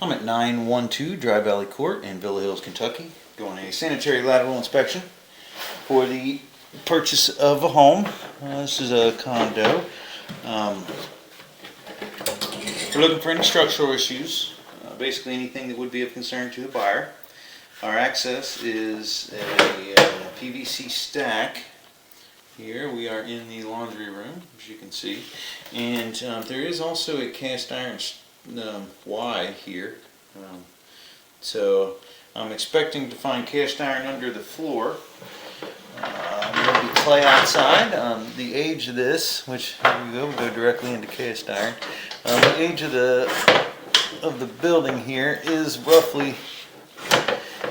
I'm at 912 Dry Valley Court in Villa Hills, Kentucky, doing a sanitary lateral inspection for the purchase of a home. This is a condo. We're looking for any structural issues, basically anything that would be of concern to the buyer. Our access is a PVC stack. Here we are in the laundry room, as you can see, and there is also a cast iron Y here. So I'm expecting to find cast iron under the floor. There'll be clay outside. The age of this, which here we go, we'll go directly into cast iron. The age of the building here is roughly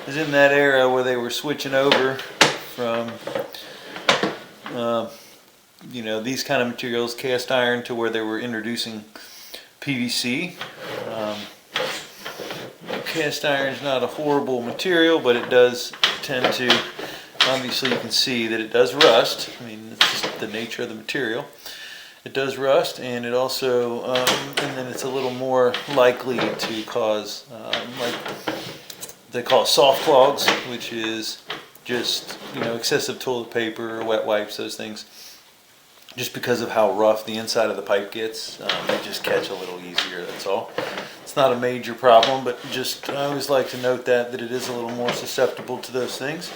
in that era where they were switching over from these kind of materials, cast iron, to where they were introducing PVC. Cast iron is not a horrible material, but it does tend to, obviously you can see that it does rust. I mean, it's just the nature of the material. It does rust, and it also, and then it's a little more likely to cause, like they call it soft clogs, which is just, excessive toilet paper, wet wipes, those things. Just because of how rough the inside of the pipe gets, they just catch a little easier, that's all. It's not a major problem, but just I always like to note that it is a little more susceptible to those things.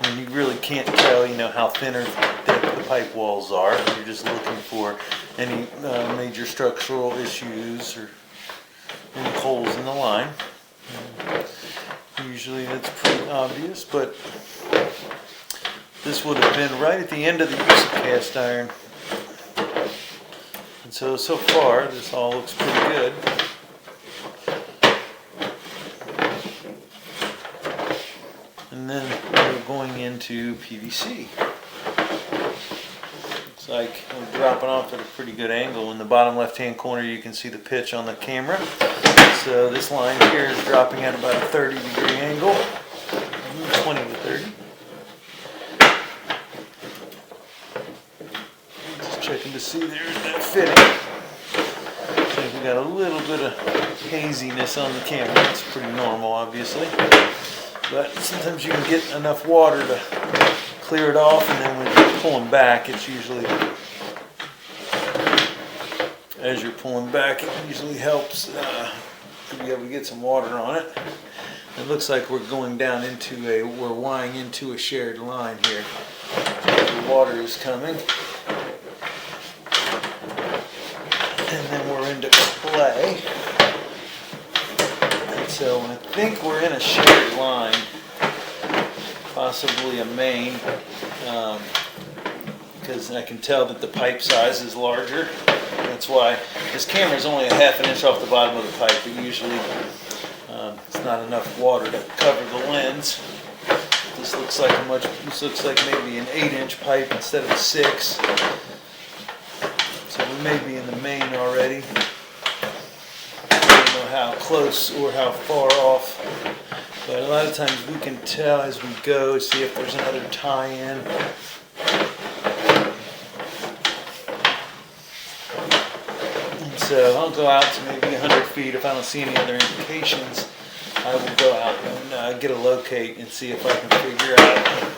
And you really can't tell, how thin or thick the pipe walls are. You're just looking for any major structural issues or any holes in the line. Usually it's pretty obvious, but this would have been right at the end of the use of cast iron. And so far, this all looks pretty good. And then we're going into PVC. Looks like we're dropping off at a pretty good angle. In the bottom left-hand corner, you can see the pitch on the camera. So this line here is dropping at about a 30-degree angle, 20 to 30. Just checking to see there's that fitting. So we got a little bit of haziness on the camera. It's pretty normal, obviously. But sometimes you can get enough water to clear it off, and then when you're pulling back, it's usually, as you're pulling back, it usually helps to be able to get some water on it. It looks like we're going down into we're wiring into a shared line here. The water is coming. And then we're into clay. And so I think we're in a shared line, possibly a main, because I can tell that the pipe size is larger. That's why this camera is only a ½ an inch off the bottom of the pipe, but usually it's not enough water to cover the lens. This looks like maybe an 8-inch pipe instead of a 6. So we may be in the main already. I don't know how close or how far off, but a lot of times we can tell as we go, see if there's another tie-in. So I'll go out to maybe 100 feet. If I don't see any other indications, I will go out and get a locate and see if I can figure out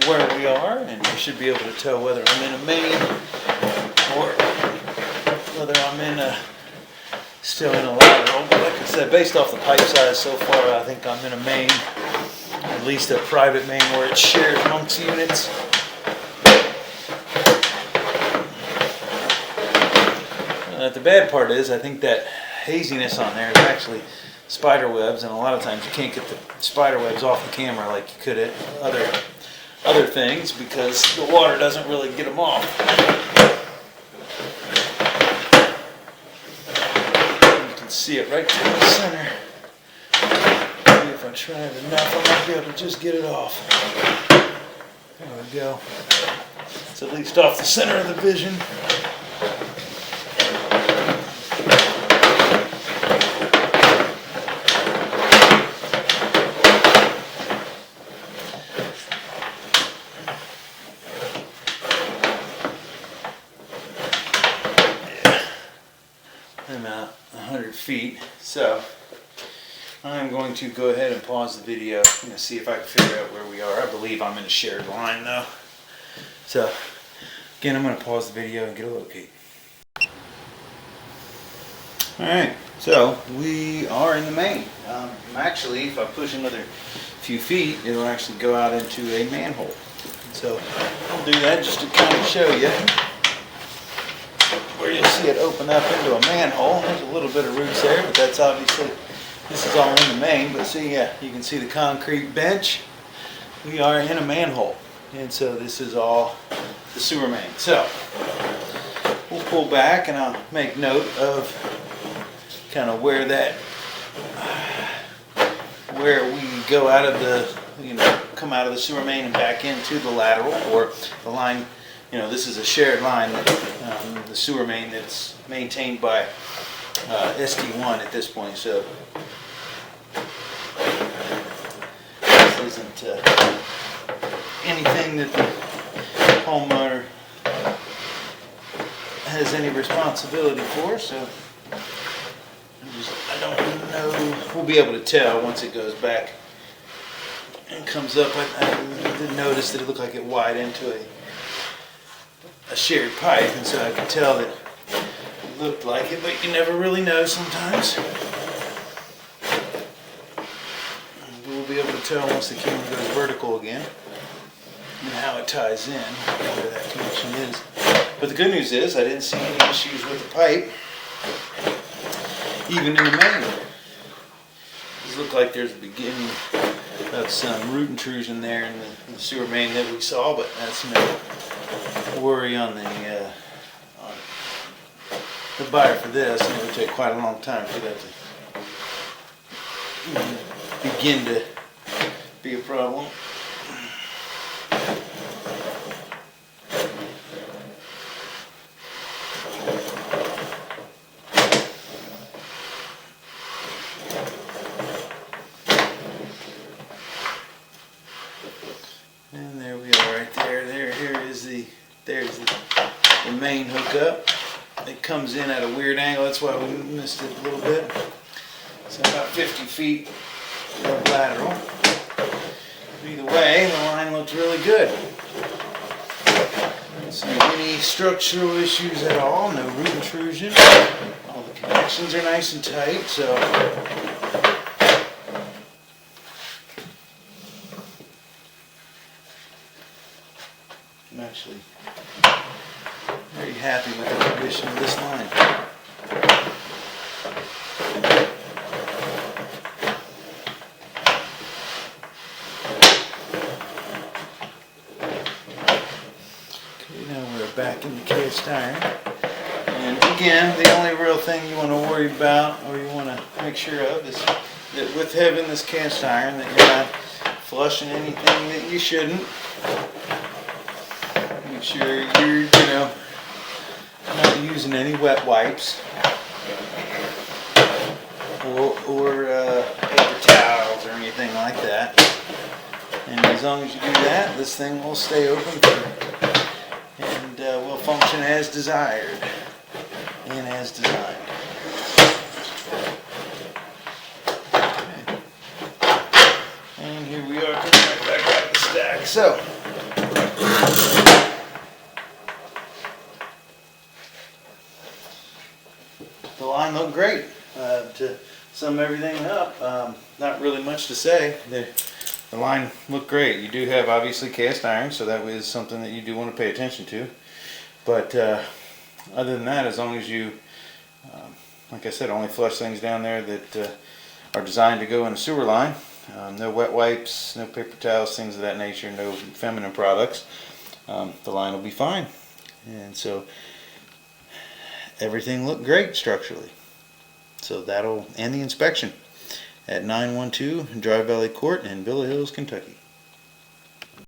where we are, and I should be able to tell whether I'm in a main or whether I'm still in a lateral. But like I said, based off the pipe size so far, I think I'm in a main, at least a private main where it's shared amongst units. The bad part is, I think that haziness on there is actually spider webs, and a lot of times you can't get the spider webs off the camera like you could at other things, because the water doesn't really get them off. You can see it right to the center. Maybe if I try it enough, I might be able to just get it off. There we go. It's at least off the center of the vision. 100 feet. So I'm going to go ahead and pause the video and see if I can figure out where we are. I believe I'm in a shared line though. So again, I'm going to pause the video and get a locate. Alright, so we are in the main. Actually, if I push another few feet, it'll actually go out into a manhole. So I'll do that just to kind of show you where you'll see it open up into a manhole. There's a little bit of roots there, but that's obviously, this is all in the main. But see, yeah, you can see the concrete bench. We are in a manhole, and so this is all the sewer main. So we'll pull back and I'll make note of kind of where we go out of the, come out of the sewer main and back into the lateral, or the line. This is a shared line, the sewer main that's maintained by ST1 at this point. So this isn't anything that the homeowner has any responsibility for. So I don't know. We'll be able to tell once it goes back and comes up. I did notice that it looked like it widened into a shared pipe, and so I could tell that it looked like it, but you never really know sometimes. We'll be able to tell once the camera goes vertical again and how it ties in, where that connection is. But the good news is I didn't see any issues with the pipe, even in the main. It looks like there's a beginning of some root intrusion there in the sewer main that we saw, but that's no worry on the buyer for this. And it would take quite a long time for that to begin to be a problem. And there we are right there. There's the main hookup. It comes in at a weird angle. That's why we missed it a little bit. So about 50 feet of lateral. Either way, the line looks really good. Don't see any structural issues at all. No root intrusion. All the connections are nice and tight. So I'm actually very happy with the condition of this line. Okay, now we're back in the cast iron. And again, the only real thing you want to worry about, or you want to make sure of, is that with having this cast iron, that you're not flushing anything that you shouldn't. Make sure you're, not using any wet wipes or paper towels or anything like that. And as long as you do that, this thing will stay open and will function as desired and as designed. Okay. And here we are, coming right back out of the stack. So the line looked great. To sum everything up, not really much to say. The line looked great. You do have obviously cast iron, so that is something that you do want to pay attention to. But other than that, as long as you, like I said, only flush things down there that are designed to go in a sewer line, no wet wipes, no paper towels, things of that nature, no feminine products, the line will be fine. And so everything looked great structurally. So that'll end the inspection at 912 Dry Valley Court in Villa Hills, Kentucky.